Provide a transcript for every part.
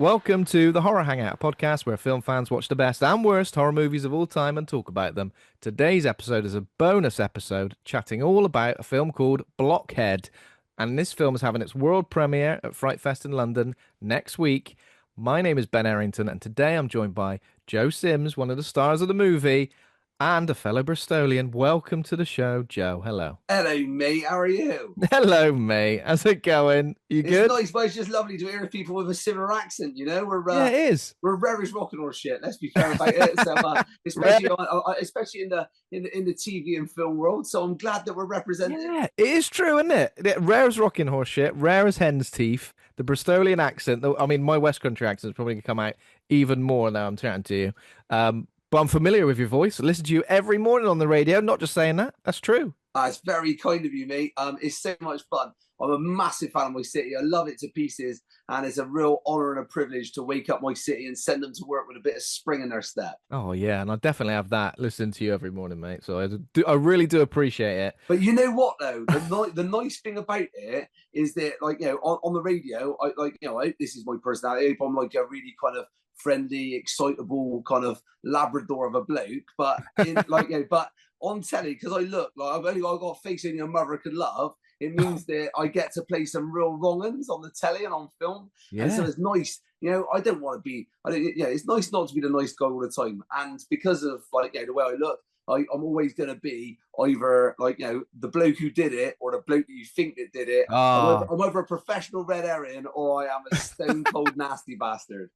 Welcome to the Horror Hangout podcast where film fans watch the best and worst horror movies of all time and talk about them. Today's episode is a bonus episode chatting all about a film called Blockhead. And this film is having its world premiere at FrightFest in London next week. My name is Ben Errington, and today I'm joined by Joe Sims, one of the stars of the movie, and a fellow Bristolian. Welcome to the show, Joe. Hello. Hello, mate. How are you? Hello, mate. How's it going? You It's good? nice, but it's just lovely to hear people with a similar accent. You know, Yeah, it is. we're rare as rock and roll shit. Let's be fair about it. So, especially in the TV and film world. So I'm glad that we're represented. Yeah, it is true, isn't it? Rare as rocking horse shit, rare as hen's teeth, the Bristolian accent. I mean, my West Country accent is probably going to come out even more now I'm chatting to you. But I'm familiar with your voice. I listen to you every morning on the radio. Not just saying that. That's true. It's very kind of you, mate. It's so much fun. I'm a massive fan of my city. I love it to pieces, and it's a real honour and a privilege to wake up my city and send them to work with a bit of spring in their step. Oh yeah, and I definitely have that listening to you every morning, mate. So I really do appreciate it. But you know what though, the nice thing about it is that, like, you know, on the radio, this is my personality. I'm like a really kind of friendly, excitable kind of Labrador of a bloke. But but on telly, because I look like I've got a face only a mother could love. It means that I get to play some real wrong uns on the telly and on film. Yeah. And so it's nice. You know, I don't want to be. It's nice not to be the nice guy all the time. And because of the way I look, I'm always going to be either the bloke who did it or the bloke that you think that did it. Oh. I'm either a professional red herring or I am a stone cold nasty bastard.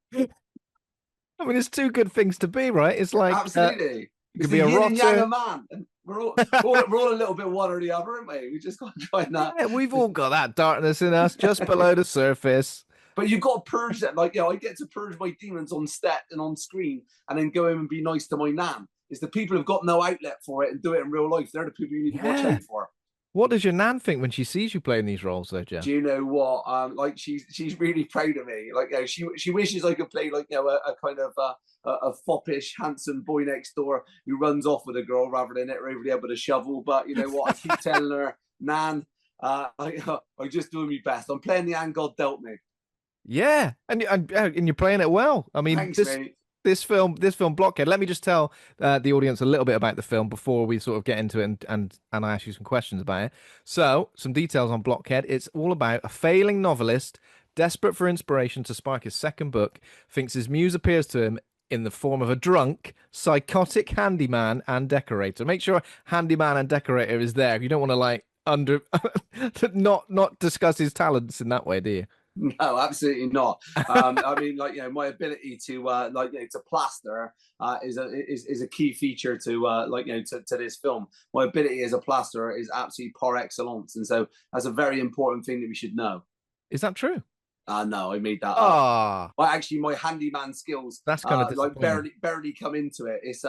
I mean, it's two good things to be, right? It's like absolutely. You could be a rotter. Yang a man. And we're all a little bit one or the other, aren't we? We just got to find that. Yeah, we've all got that darkness in us just below the surface. But you've got to purge that. I get to purge my demons on set and on screen and then go in and be nice to my nan. It's the people who've got no outlet for it and do it in real life. They're the people you need to watch out for. What does your nan think when she sees you playing these roles, though, Jeff? Do you know what? She's really proud of me. She wishes I could play a kind of a foppish, handsome boy next door who runs off with a girl rather than hit her over the head with a shovel. But you know what? I keep telling her, Nan, I just doing my best. I'm playing the hand God dealt me. Yeah, and you're playing it well. I mean, thanks, mate. This film, Blockhead. Let me just tell the audience a little bit about the film before we sort of get into it and I ask you some questions about it. So, some details on Blockhead. It's all about a failing novelist, desperate for inspiration to spark his second book, thinks his muse appears to him in the form of a drunk, psychotic handyman and decorator. Make sure handyman and decorator is there. You don't want to not discuss his talents in that way, do you? No, absolutely not. I mean, my ability to to plaster is a key feature to this film. My ability as a plasterer is absolutely par excellence, and so that's a very important thing that we should know. Is that true? No, I made that up. Well, actually, my handyman skills that's kind of barely come into it. It's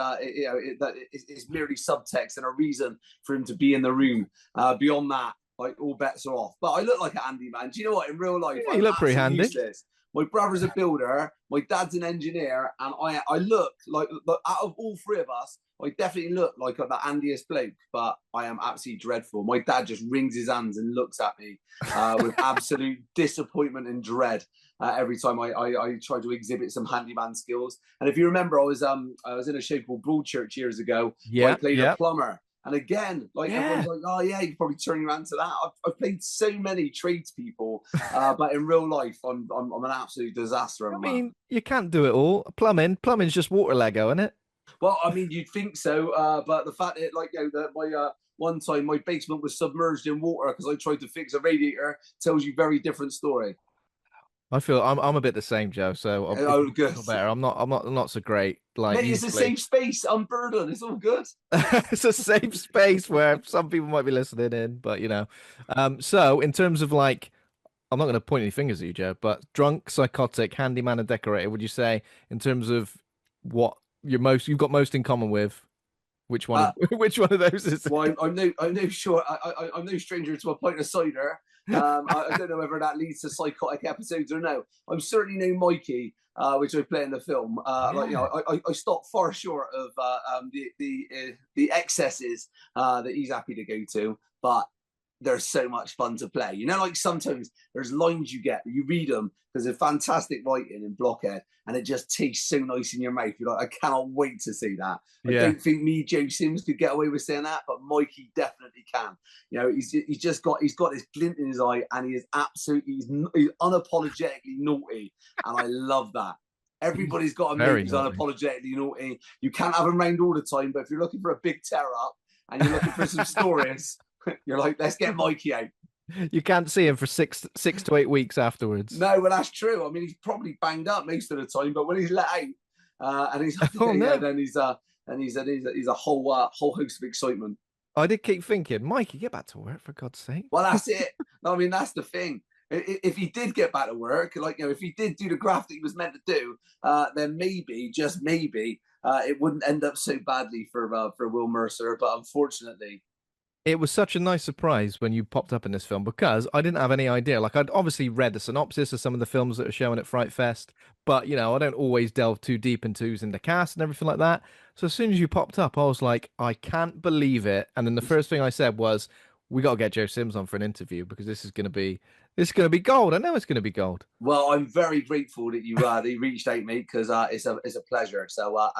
merely subtext and a reason for him to be in the room. Beyond that, all bets are off. But I look like a handyman. Do you know what? In real life, you look pretty handy. Useless. My brother's a builder. My dad's an engineer, and I look like out of all three of us, I definitely look like the handiest bloke. But I am absolutely dreadful. My dad just wrings his hands and looks at me with absolute disappointment and dread every time I try to exhibit some handyman skills. And if you remember, I was in a show called Broadchurch years ago. Yeah, I played a plumber. And again, everyone's like, oh yeah, you can probably turn your hand to that. I've played so many tradespeople, but in real life, I'm an absolute disaster. I mean, you can't do it all. Plumbing's just water Lego, isn't it? Well, I mean, you'd think so, but the fact that my one time my basement was submerged in water because I tried to fix a radiator tells you very different story. I feel I'm a bit the same, Joe. So good. Better. I'm not so great. Mate, it's a safe space. I'm burdened. It's all good. It's a safe space where some people might be listening in, but you know. So in terms of I'm not going to point any fingers at you, Joe, but drunk, psychotic, handyman, and decorator. Would you say in terms of what you've got most in common with? Which one? Which one of those is it? Well, I'm no stranger to a pint of cider. I don't know whether that leads to psychotic episodes or no. I'm certainly no Mikey, which I play in the film. I stop far short of the excesses that he's happy to go to. But they're so much fun to play. You know, like sometimes there's lines you get, you read them because they're fantastic writing in Blockhead, and it just tastes so nice in your mouth. You're like, I cannot wait to see that. I Yeah. don't think me, Joe Sims, could get away with saying that, but Mikey definitely can. You know, he's got this glint in his eye, and he is absolutely he's unapologetically naughty, and I love that. Everybody's got a mate who's unapologetically naughty. You can't have him around all the time, but if you're looking for a big tear up and you're looking for some stories, you're like, let's get Mikey out. You can't see him for six to 8 weeks afterwards. No, well, that's true. I mean, he's probably banged up most of the time, but when he's let out, and he's then he's a whole host of excitement. I did keep thinking, Mikey, get back to work, for God's sake. Well, that's it. I mean, that's the thing. If he did get back to work, like, you know, if he did do the graft that he was meant to do, then maybe, just maybe, it wouldn't end up so badly for Will Mercer. But unfortunately, it was such a nice surprise when you popped up in this film, because I didn't have any idea. Like, I'd obviously read the synopsis of some of the films that are showing at FrightFest, but, you know, I don't always delve too deep into who's in the cast and everything like that. So as soon as you popped up, I was like, I can't believe it. And then the first thing I said was, we got to get Joe Sims on for an interview, because this is going to be gold. I know it's going to be gold. Well, I'm very grateful that you reached out, mate, because it's a pleasure. So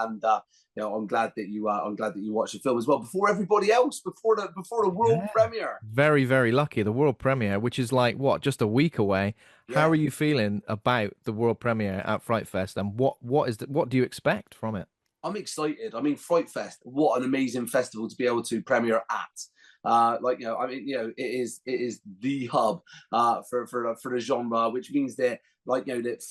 you know, I'm glad that you watched the film as well before everybody else, before the world premiere. Very, very lucky. The world premiere, which is like what, just a week away. Yeah. How are you feeling about the world premiere at FrightFest, and what do you expect from it? I'm excited. I mean, FrightFest, what an amazing festival to be able to premiere at. Like, you know, I mean, you know, it is the hub for the genre, which means that, like, you know, that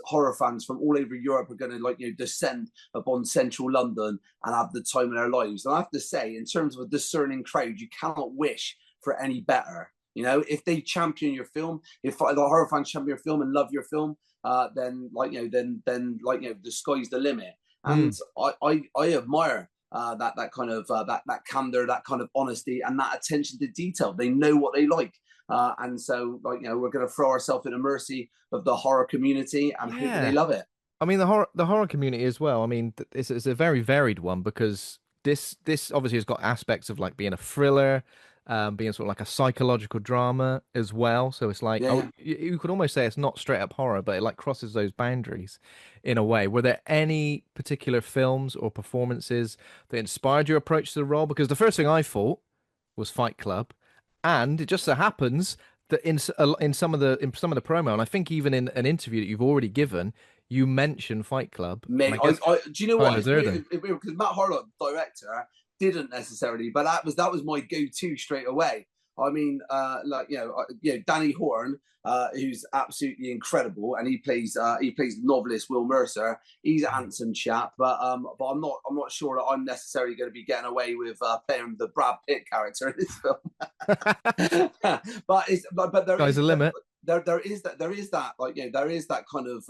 horror fans from all over Europe are going to, like, you know, descend upon central London and have the time of their lives. And I have to say, in terms of a discerning crowd, you cannot wish for any better. You know, if they champion your film, if the horror fans champion your film and love your film, then, like, you know, then like, you know, the sky's the limit. And I admire that kind of that candor, that kind of honesty, and that attention to detail. They know what they like, and so, like, you know, we're going to throw ourselves in the mercy of the horror community and hope they love it. I mean, the horror community as well. I mean, it's a very varied one, because this obviously has got aspects of, like, being a thriller, being sort of like a psychological drama as well. So it's like, you could almost say it's not straight up horror, but it, like, crosses those boundaries in a way. Were there any particular films or performances that inspired your approach to the role? Because the first thing I thought was Fight Club, and it just so happens that in some of the promo, and I think even in an interview that you've already given, you mentioned Fight Club. Mate, do you know what? Because Matt Harlock, director, didn't necessarily, but that was my go-to straight away. I mean, like, you know, Danny Horn, who's absolutely incredible, and he plays novelist Will Mercer. He's a handsome chap, but I'm not sure that I'm necessarily going to be getting away with playing the Brad Pitt character in this film. but there is a limit. There is that, like, you know, there is that kind of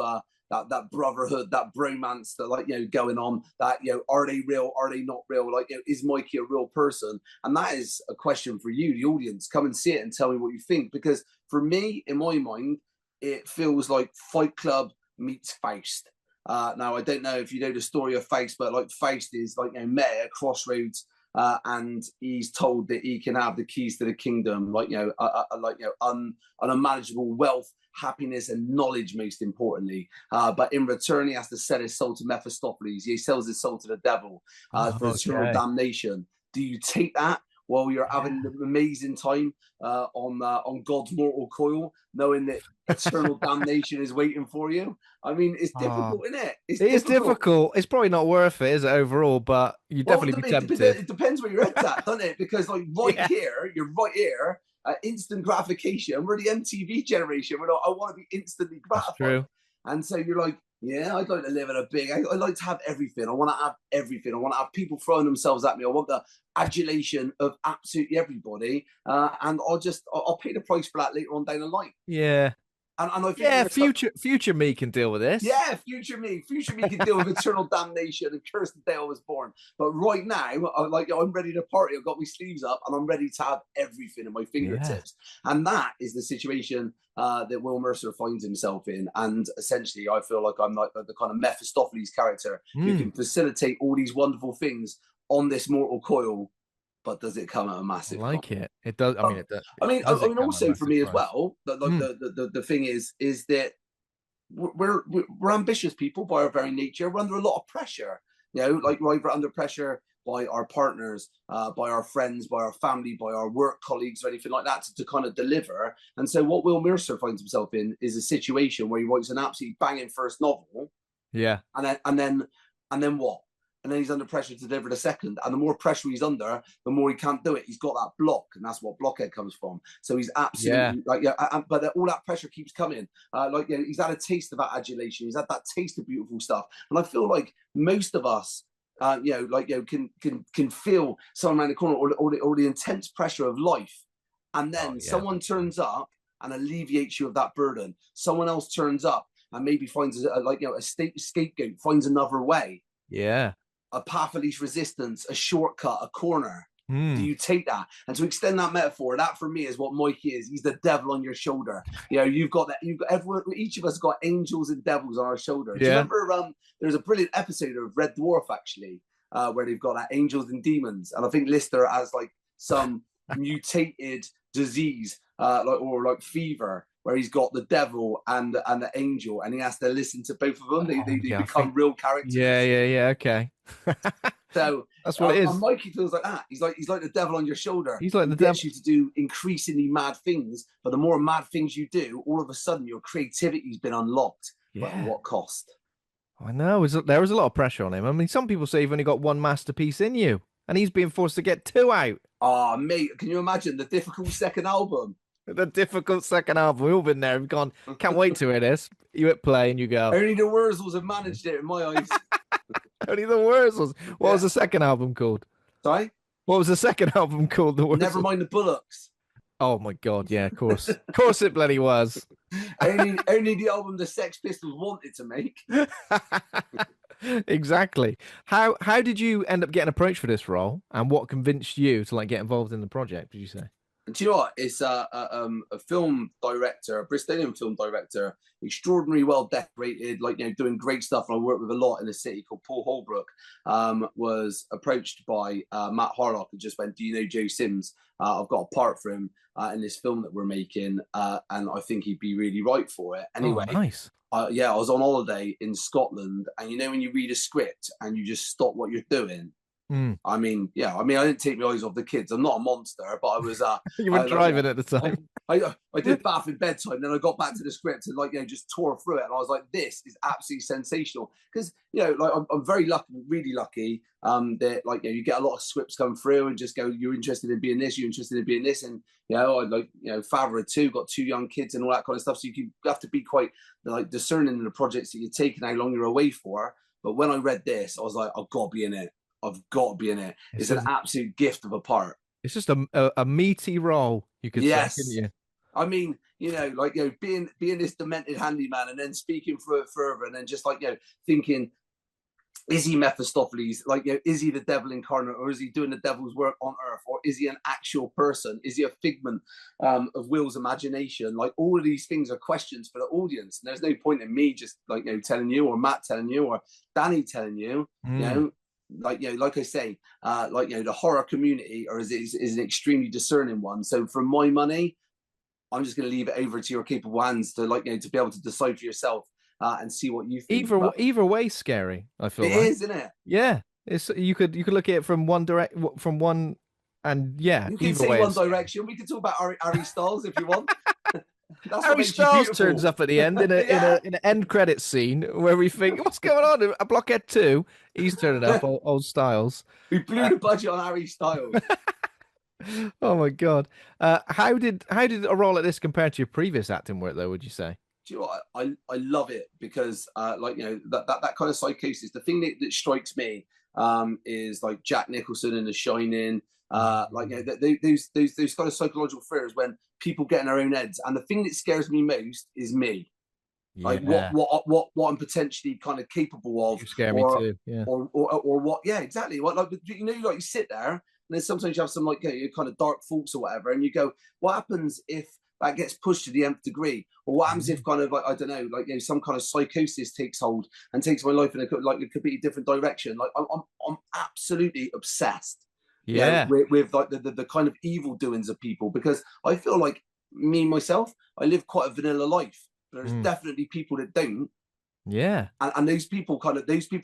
that brotherhood, that bromance that, like, you know, going on, that, you know, are they real, are they not real, like, you know, is Mikey a real person? And that is a question for you, the audience. Come and see it and tell me what you think, because for me, in my mind, it feels like Fight Club meets Faust. Now, I don't know if you know the story of Faust, but, like, Faust is, like, you know, met at a crossroads, and he's told that he can have the keys to the kingdom, like, you know, unimaginable wealth, happiness, and knowledge, most importantly. But in return, he has to sell his soul to Mephistopheles. He sells his soul to the devil for eternal damnation. Do you take that while you're having an amazing time on God's mortal coil, knowing that eternal damnation is waiting for you? I mean, it's difficult, isn't it? It is difficult. It's probably not worth it, is it, overall? But you definitely be tempted. It depends where your head's at, doesn't it? Because, like, here, you're right here. Instant gratification. We're the MTV generation. I want to be instantly gratified. That's true. And so you're like, yeah, I'd like to live in a big. I like to have everything. I want to have everything. I want to have people throwing themselves at me. I want the adulation of absolutely everybody. And I'll pay the price for that later on down the line. Yeah. And I think future me can deal with this. Yeah, future me can deal with eternal damnation and curse the day I was born. But right now, I'm ready to party. I've got my sleeves up, and I'm ready to have everything in my fingertips. Yeah. And that is the situation that Will Mercer finds himself in. And essentially, I feel like I'm like the kind of Mephistopheles character who can facilitate all these wonderful things on this mortal coil, but does it come at a I massive cost? like it. It does. I mean, it does. I It mean, does. It come at a also for massive me as price. well. Like Mm. the thing is that we're ambitious people by our very nature. We're under a lot of pressure. You know, like we're under pressure by our partners, by our friends, by our family, by our work colleagues, or anything like that to kind of deliver. And so, what Will Mercer finds himself in is a situation where he writes an absolutely banging first novel, Yeah. and then what? And then he's under pressure to deliver the second. And the more pressure he's under, the more he can't do it. He's got that block, and that's what Blockhead comes from. So he's absolutely Yeah. like, yeah, but all that pressure keeps coming. Like, you know, he's had a taste of that adulation. He's had that taste of beautiful stuff. And I feel like most of us, you know, like, you know, can feel someone around the corner or the intense pressure of life. And Oh then yeah. someone turns up and alleviates you of that burden. Someone else turns up and maybe finds like, you know, a scapegoat, finds another way, Yeah. a path of least resistance, a shortcut, a corner. Do Mm. you take that? And to extend that metaphor, that for me is what Mike is. He's the devil on your shoulder. You know, you've got that. You've got everyone. Each of us got angels and devils on our shoulder. Do you Yeah. remember? There's a brilliant episode of Red Dwarf actually, where they've got that angels and demons, and I think Lister has like some mutated disease, like fever, where he's got the devil and the angel, and he has to listen to both of them. They, Oh, they, they yeah. I become think. real characters. Yeah. Yeah. Yeah. Okay. So That's what it and is. Mikey feels like that. He's like the devil on your shoulder. He's like He the devil. gets you to do increasingly mad things, but the more mad things you do, all of a sudden your creativity's been unlocked. But at Yeah. what cost? I know. There was a lot of pressure on him. I mean, some people say you've only got one masterpiece in you, and he's being forced to get two out. Ah, mate, can you imagine the difficult second album? The difficult second album. We've all been there. We've gone, can't wait to hear this. You hit play and you go, Only the Wurzels have managed it in my eyes. only the Wurzels. What was Yeah. the second album called? Sorry? What was the second album called? The Never Wurzels. mind the Bullocks. Oh my God. Yeah, of course. Of course it bloody was. only the album the Sex Pistols wanted to make. Exactly. How did you end up getting approached for this role, and what convinced you to like get involved in the project? Did you say? Do you know what? It's a film director, a Bristolian film director, extraordinarily well decorated, like, you know, doing great stuff. And I work with a lot in the city, called Paul Holbrook. Was approached by Matt Harlock and just went, "Do you know Joe Sims? I've got a part for him in this film that we're making, and I think he'd be really right for it." Anyway, Oh, nice. yeah, I was on holiday in Scotland, and you know when you read a script and you just stop what you're doing. Mm. I mean, yeah, I didn't take my eyes off the kids. I'm not a monster, but I was. You were driving at the time. I did bath in bedtime, then I got back to the script and, like, you know, just tore through it, and I was like, this is absolutely sensational, because, you know, like, I'm very lucky, really lucky, that, like, you know, you get a lot of scripts come through and just go, you're interested in being this, you're interested in being this, and, you know, I, like, you know, father of two, got two young kids and all that kind of stuff, so you have to be quite like discerning in the projects that you're taking, how long you're away for. But when I read this, I was like, I've got to be in it. I've got to be in it. It's an absolute gift of a part. It's just a meaty role, you could say, couldn't you? I mean, you know, like, you know, being this demented handyman, and then speaking for it further, and then just, like, you know, thinking, is he Mephistopheles? Like, you know, is he the devil incarnate, or is he doing the devil's work on earth, or is he an actual person? Is he a figment of Will's imagination? Like, all of these things are questions for the audience. And there's no point in me just, like, you know, telling you, or Matt telling you, or Danny telling you, you know. Like, you know, like I say, like, you know, the horror community is an extremely discerning one. So for my money, I'm just going to leave it over to your capable hands to, like, you know, to be able to decide for yourself and see what you think. Either way, scary. I feel it like. is, isn't it? Yeah, it's you could look at it from one, and yeah, you can say One Direction. We can talk about Harry Styles if you want. Harry Styles turns up at the end in an end credit scene where we think, what's going on? A Blockhead 2. He's turning up, old Styles. We blew the budget on Harry Styles. Oh my God. How did a role like this compare to your previous acting work, though, would you say? Do you know what? I love it because, like, you know, that kind of psychosis. The thing that strikes me is, like, Jack Nicholson in The Shining. Like, you know, those kind of psychological thrillers when people get in their own heads. And the thing that scares me most is me. Like, what I'm potentially kind of capable of. You scare me too. Yeah. Or what? Yeah, exactly. What, like, you know, like, you sit there and then sometimes you have some, like, you know, kind of dark thoughts or whatever, and you go, what happens if that gets pushed to the nth degree? Or what happens if, kind of, like, I don't know, like, you know, some kind of psychosis takes hold and takes my life in a completely different direction? Like, I'm absolutely obsessed Yeah. with like the kind of evil doings of people, because I feel like me myself, I live quite a vanilla life. There's Mm. definitely people that don't, Yeah. and those people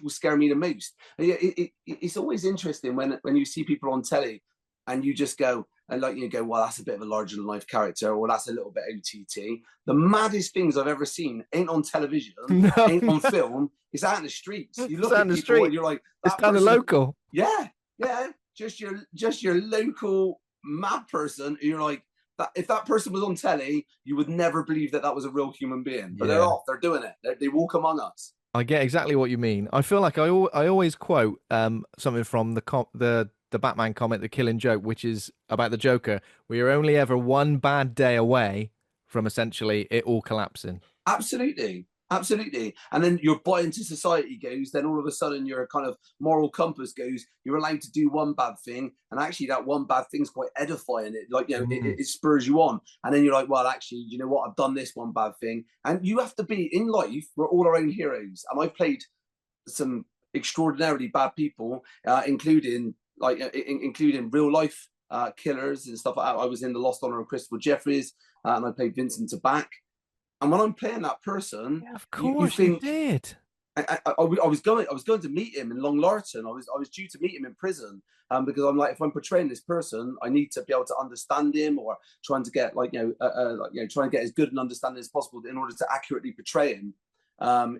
scare me the most. It's always interesting when you see people on telly, and you just go and like you go, well, that's a bit of a larger than life character, or that's a little bit OTT. The maddest things I've ever seen ain't on television, No, ain't no. on film. It's out in the streets. You It's look down at the people street. and you're like, It's that kind of person. local. Yeah, yeah, just your local mad person. You're like, that if that person was on telly, you would never believe that that was a real human being. But they're Yeah. off. They're doing it. They walk among us. I get exactly what you mean. I feel like I always quote something from the Batman comic, The Killing Joke, which is about the Joker. We are only ever one bad day away from essentially it all collapsing. Absolutely. Absolutely. And then your buy into society goes, then all of a sudden your kind of moral compass goes, you're allowed to do one bad thing. And actually that one bad thing's quite edifying. It like, Mm. it spurs you on. And then you're like, well, actually, you know what? I've done this one bad thing. And you have to be in life. We're all our own heroes. And I've played some extraordinarily bad people, including real life killers and stuff like that. I was in The Lost Honor of Christopher Jeffries, and I played Vincent Tabak. And when I'm playing that person, Yeah, of you course you think did. I was going to meet him in Long Larton. I was due to meet him in prison, because I'm like, if I'm portraying this person, I need to be able to understand him, or trying to get trying to get as good an understanding as possible in order to accurately portray him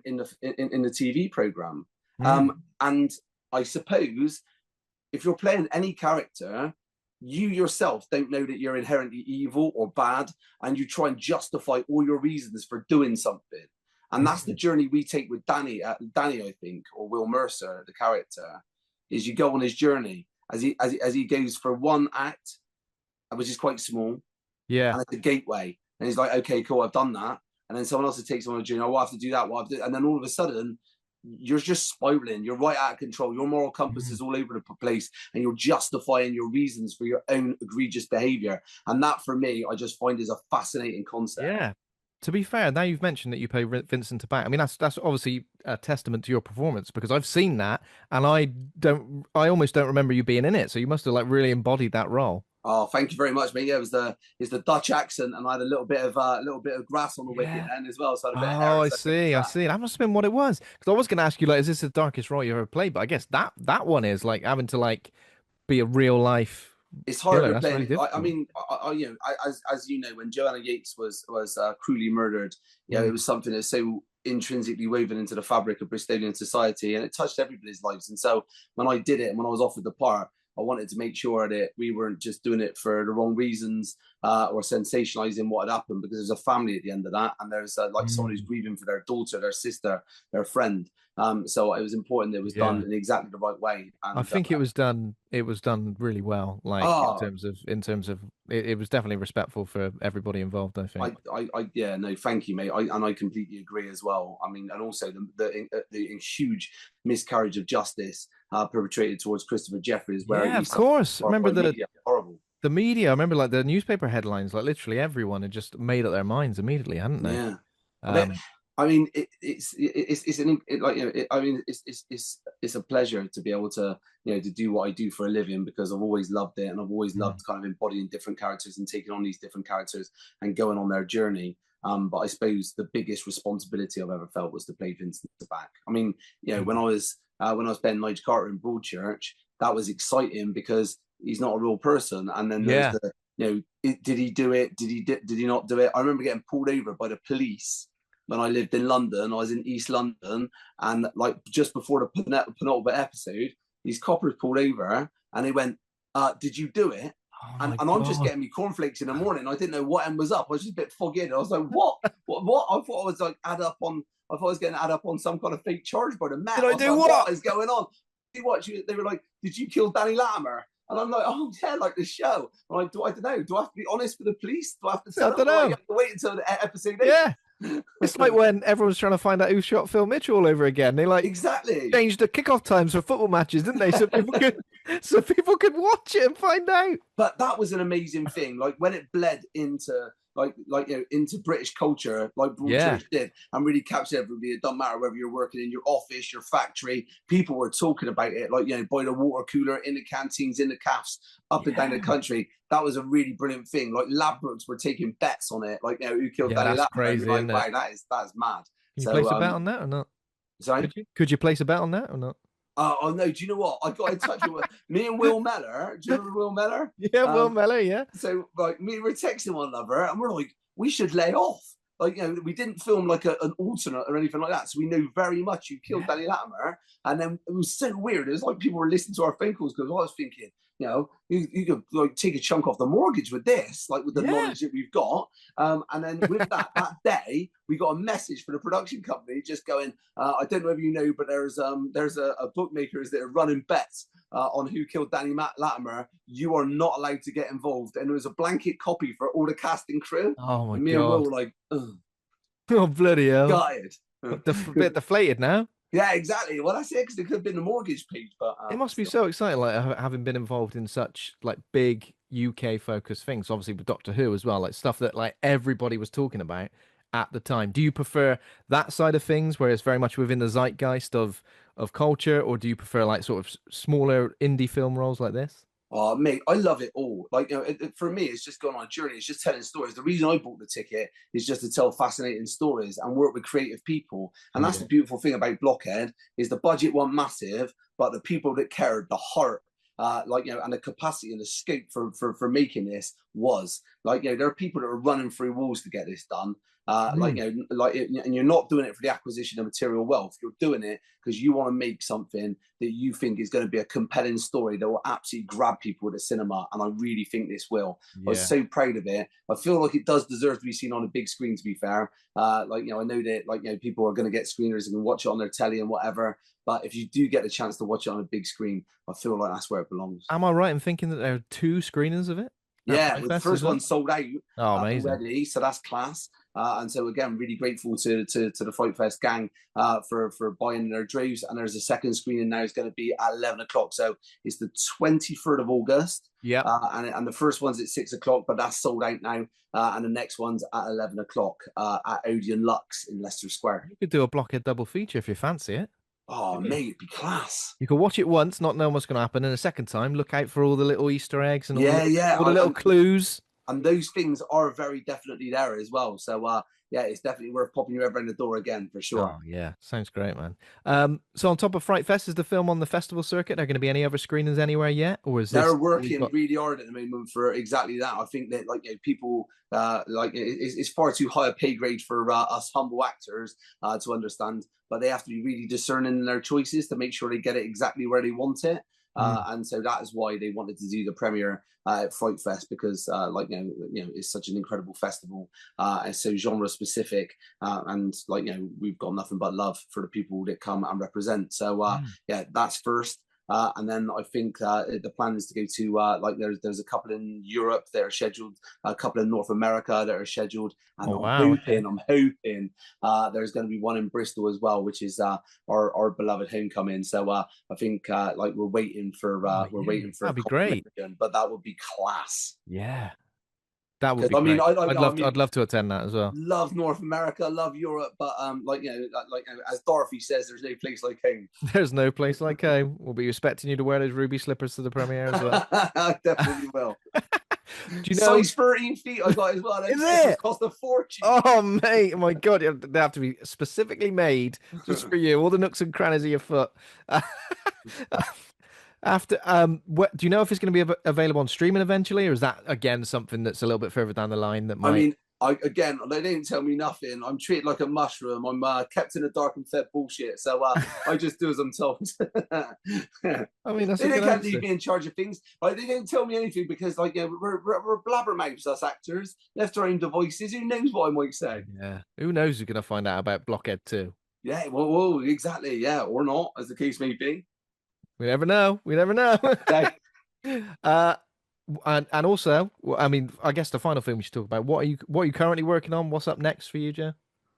in the TV program. Mm. And I suppose if you're playing any character, you yourself don't know that you're inherently evil or bad, and you try and justify all your reasons for doing something. And that's the Mm. journey we take with Danny, I think, or Will Mercer, the character, is you go on his journey as he goes for one act, which is quite small, Yeah. and it's a gateway. And he's like, okay, cool, I've done that. And then someone else takes him on a journey. Oh, I have to do that. And then all of a sudden, you're just spiraling. You're right out of control. Your moral compass is all over the place, and you're justifying your reasons for your own egregious behavior. And that, for me, I just find is a fascinating concept. Yeah. To be fair, now you've mentioned that you play Vincent Tabak. I mean, that's obviously a testament to your performance, because I've seen that and I almost don't remember you being in it. So you must have like really embodied that role. Oh, thank you very much, mate. Yeah, it's the Dutch accent, and I had a little bit of grass on the wicket Yeah. then as well, so I had a bit of Oh, hair. I So see. I see. That must have been what it was. Because I was going to ask you, like, is this the darkest role you ever played? But I guess that one is like having to like be a real life it's killer. harder That's really playing. I difficult. mean, as you know, when Joanna Yates was cruelly murdered, it Mm. was something that's so intrinsically woven into the fabric of Bristolian society, and it touched everybody's lives. And so when I did it, and when I was offered the part, I wanted to make sure that we weren't just doing it for the wrong reasons, or sensationalizing what had happened, because there's a family at the end of that, and there's like someone who's Mm. grieving for their daughter, their sister, their friend. So it was important that it was done Yeah. in exactly the right way. I And think it was done. It was done really well. Like oh, in terms of it was definitely respectful for everybody involved. I think. yeah, no, thank you, mate. I completely agree as well. I mean, and also the huge miscarriage of justice perpetrated towards Christopher Jeffries, where Yeah, he of suffered course. Remember by media. Horrible. the media. I remember like the newspaper headlines. Like literally everyone had just made up their minds immediately, hadn't they? Yeah, I bet. Um, I mean, it's an like I mean, it's a pleasure to be able to to do what I do for a living, because I've always loved it, and I've always loved kind of embodying different characters and taking on these different characters and going on their journey. But I suppose the biggest responsibility I've ever felt was to play Vincent Back. I mean, when I was playing Nigel Carter in Broadchurch, that was exciting because he's not a real person, and then there's yeah. the did he do it? Did he not do it? I remember getting pulled over by the police when I lived in London. I was in East London, and like just before the penultimate episode, these coppers pulled over and they went, "Did you do it?" Oh And my I'm just God. getting me cornflakes in the morning. I didn't know what end was up. I was just a bit foggy. I was like, "What? What?" I thought I was like I thought I was getting add up on some kind of fake charge by the Met. Did I I was do like, what? "What is going on?" They were like, "Did you kill Danny Latimer?" And I'm like, "Oh yeah, like the show." I'm like, I don't know. Do I have to be honest with the police? Do I have to I tell them? don't Or you know. have to wait until the episode 8? Yeah. It's like when everyone's trying to find out who shot Phil Mitchell all over again. They like Exactly. changed the kickoff times for football matches, didn't they? So people could watch it and find out. But that was an amazing thing. Like when it bled into into British culture, like Yeah. Broadchurch did, and really captured everybody. It doesn't matter whether you're working in your office, your factory. People were talking about it, like by the water cooler, in the canteens, in the cafes, up and down the Yeah. country. That was a really brilliant thing. Like Ladbrokes were taking bets on it, like who killed Yeah, Danny that's Latimer. And you're crazy, like, isn't it? wow, that's mad. Can you So place a bet on that or not? sorry. Could you place a bet on that or not? Oh no! Do you know what? I got in touch with me and Will Meller. Do you remember Will Meller? Yeah, Will Mellor, yeah. So like me, we're texting one another, and we're like, we should lay off. Like we didn't film like an alternate or anything like that, so we know very much who killed Danny Latimer. And then it was so weird. It was like people were listening to our phone calls because I was thinking, you could like take a chunk off the mortgage with this, like with the knowledge that we've got. And then with that day, we got a message from the production company just going, I don't know if you know, but there's a bookmakers that are running bets on who killed Danny Latimer. You are not allowed to get involved. And there was a blanket copy for all the cast and crew. Oh my And me and Will God. were like, ugh, Oh, bloody hell. gutted. Bit deflated now. Yeah, exactly. Well, that's it, because it could have been the mortgage page, but It must be so exciting, like having been involved in such like big UK focused things, obviously with Doctor Who as well, like stuff that like everybody was talking about at the time. Do you prefer that side of things where it's very much within the zeitgeist of culture, or do you prefer like sort of smaller indie film roles like this? Oh, mate, I love it all. Like, for me, it's just going on a journey. It's just telling stories. The reason I bought the ticket is just to tell fascinating stories and work with creative people. And that's Yeah. the beautiful thing about Blockhead is the budget wasn't massive, but the people that cared, the heart, and the capacity and the scope for making this was like, there are people that are running through walls to get this done. And you're not doing it for the acquisition of material wealth. You're doing it because you want to make something that you think is going to be a compelling story that will absolutely grab people at the cinema. And I really think this will. I was so proud of it. I feel like it does deserve to be seen on a big screen, to be fair. I know that people are going to get screeners and can watch it on their telly and whatever. But if you do get the chance to watch it on a big screen, I feel like that's where it belongs. Am I right in thinking that there are 2 screenings of it? Yeah, the first one sold out amazing. so that's class. And so again, really grateful to the FrightFest gang for buying their droves. And there's a second screening now. It's going to be at 11 o'clock. So it's the 23rd of August. Yeah. And the first one's at 6 o'clock, but that's sold out now. And the next one's at 11 o'clock at Odeon Lux in Leicester Square. You could do a Blockhead double feature if you fancy it. Oh, mate, it'd be class. You could watch it once, not know what's going to happen, and a second time, look out for all the little Easter eggs and all the little clues. And those things are very definitely there as well. So, it's definitely worth popping you ever in the door again, for sure. Oh, yeah. Sounds great, man. So on top of FrightFest, is the film on the festival circuit? Are there going to be any other screenings anywhere yet? Or is they're working really hard at the moment for exactly that. I think that people it's far too high a pay grade for us humble actors to understand, but they have to be really discerning in their choices to make sure they get it exactly where they want it. And so that is why they wanted to do the premiere at FrightFest, because it's such an incredible festival. It's so genre specific, and we've got nothing but love for the people that come and represent. So that's first. And then I think the plan is to go to there's a couple in Europe that are scheduled, a couple in North America that are scheduled, and I'm hoping there's going to be one in Bristol as well, which is our beloved homecoming. So I think we're waiting for that'd be great, but that would be class. Yeah. That would be great. I'd love to attend that as well. Love North America, love Europe, but as Dorothy says, there's no place like home. There's no place like home. We'll be expecting you to wear those ruby slippers to the premiere as well. I definitely will. Do you know? Size 13 feet I got as well. Is it? Cost a fortune. Oh mate, oh my God, they have to be specifically made just for you. All the nooks and crannies of your foot. After do you know if it's going to be available on streaming eventually, or is that again something that's a little bit further down the line that might? I mean, they didn't tell me nothing. I'm treated like a mushroom. I'm kept in the dark and fed bullshit. So I just do as I'm told. I mean, that's they can't leave me in charge of things. Like, they didn't tell me anything because we're blabbermouths, us actors, left our own devices. Who knows what I might say? Yeah, who knows? Who's going to find out about Blockhead too? Yeah, well, exactly. Yeah, or not, as the case may be. We never know. We never know. And also, I mean, I guess the final film we should talk about. What are you currently working on? What's up next for you, Joe?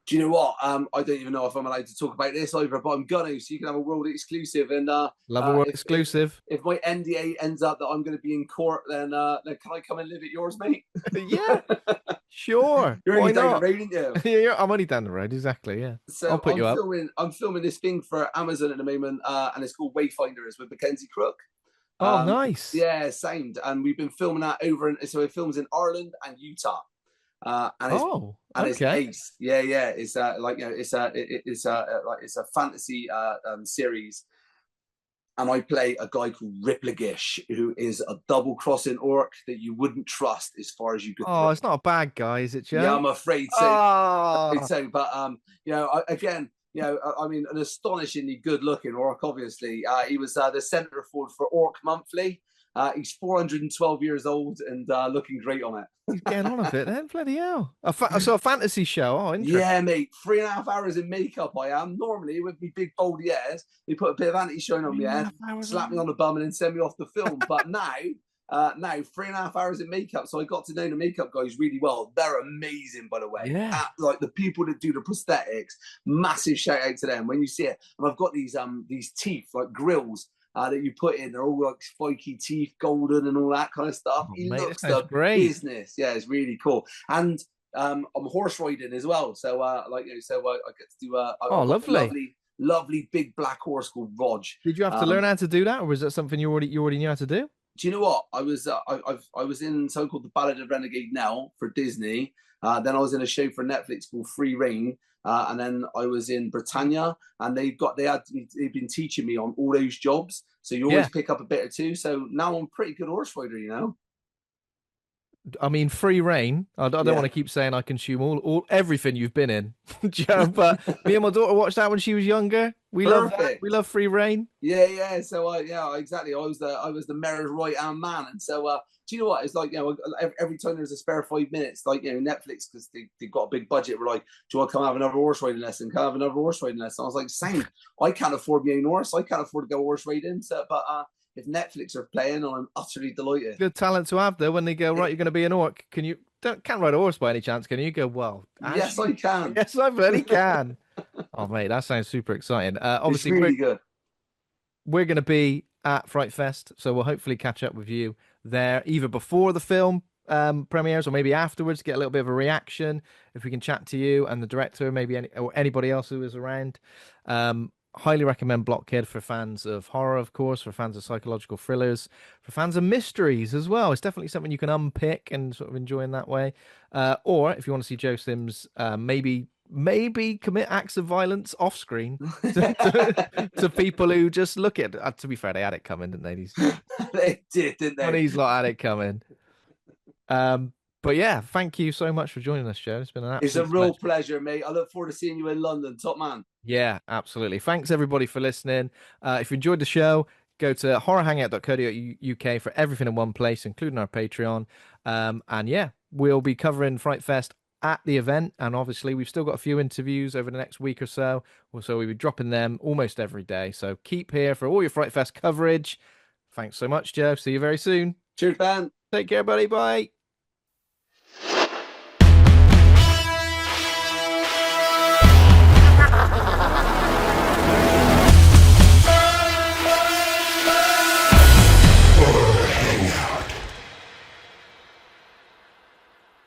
Do you know what? I don't even know if I'm allowed to talk about this over, but I'm gonna, so you can have a world exclusive. And Love a world if, exclusive. if my NDA ends up that I'm going to be in court, then can I come and live at yours, mate? Yeah, sure. You're Why only down the not? road, aren't you? Yeah, I'm only down the road. Exactly. Yeah, I'll So put you up. I'm filming this thing for Amazon at the moment, and it's called Wayfinders with Mackenzie Crook. Oh, nice. Yeah, sound. And we've been filming that over, so it films in Ireland and Utah. And Oh, it's okay. ace. Yeah, yeah. It's like, it's a fantasy series, and I play a guy called Riplagish, who is a double crossing orc that you wouldn't trust as far as you could Oh, throw. it's not a bad guy, is it, Yeah, Joe? I'm afraid so. Oh, But again, I mean, an astonishingly good-looking orc. Obviously, he was the centre forward for Orc Monthly. He's 412 years old and looking great on it. he's getting on a bit then. Bloody hell. So a fantasy show. Oh, interesting. Yeah, mate. 3.5 hours in makeup I am. Normally, with me big baldy hairs, they put a bit of anti-shine on my head, slap me on the bum, and then send me off the film. But now, 3.5 hours in makeup. So I got to know the makeup guys really well. They're amazing, by the way. Yeah. Like the people that do the prosthetics, massive shout out to them when you see it. And I've got these teeth, like grills. That you put in, they're all like spiky teeth, golden, and all that kind of stuff. Oh, He mate, looks this sounds the great. business. Yeah, it's really cool. And I'm horse riding as well. So I get to do Lovely. lovely big black horse called Rog. Did you have to learn how to do that, or was that something you already knew how to do? Do you know what? I was in so-called The Ballad of Renegade Nell for Disney. Then I was in a show for Netflix called Free Reign. And then I was in Britannia, and they've been teaching me on all those jobs. So you always pick up a bit or two. So now I'm a pretty good horse rider, you know. I mean, free reign. I don't want to keep saying I consume all everything you've been in, Joe. But me and my daughter watched that when she was younger. We love that. We love free reign. Yeah, yeah. So exactly. I was the mayor's right hand man, and so do you know what? It's like, every time there's a spare 5 minutes, like, Netflix, because they've got a big budget. We're like, do you want to come have another horse riding lesson? Can I have another horse riding lesson? I was like, same. I can't afford my own horse. I can't afford to go horse riding. So, but if Netflix are playing, I'm utterly delighted. Good talent to have, though. When they go, right, you're going to be an orc. Can't ride a horse by any chance? Can you? Go, well, yes, I can. Yes, I really can. Oh, mate, that sounds super exciting. Obviously, it's really good. We're going to be at FrightFest, so we'll hopefully catch up with you there, either before the film premieres or maybe afterwards. Get a little bit of a reaction if we can chat to you and the director, maybe or anybody else who is around. Highly recommend Blockhead for fans of horror, of course, for fans of psychological thrillers, for fans of mysteries as well. It's definitely something you can unpick and sort of enjoy in that way. Or if you want to see Joe Sims, maybe commit acts of violence off screen to people who just look at it. To be fair, they had it coming, didn't they? They did, didn't they? These lot had it coming. But yeah, thank you so much for joining us, Joe. It's been an absolute It's a real pleasure, mate. I look forward to seeing you in London. Top man. Yeah, absolutely. Thanks everybody for listening. If you enjoyed the show, go to horrorhangout.co.uk for everything in one place, including our Patreon. And yeah, we'll be covering FrightFest at the event, and obviously we've still got a few interviews over the next week or so. So we'll be dropping them almost every day. So keep here for all your FrightFest coverage. Thanks so much, Joe. See you very soon. Cheers, Ben. Take care, buddy. Bye.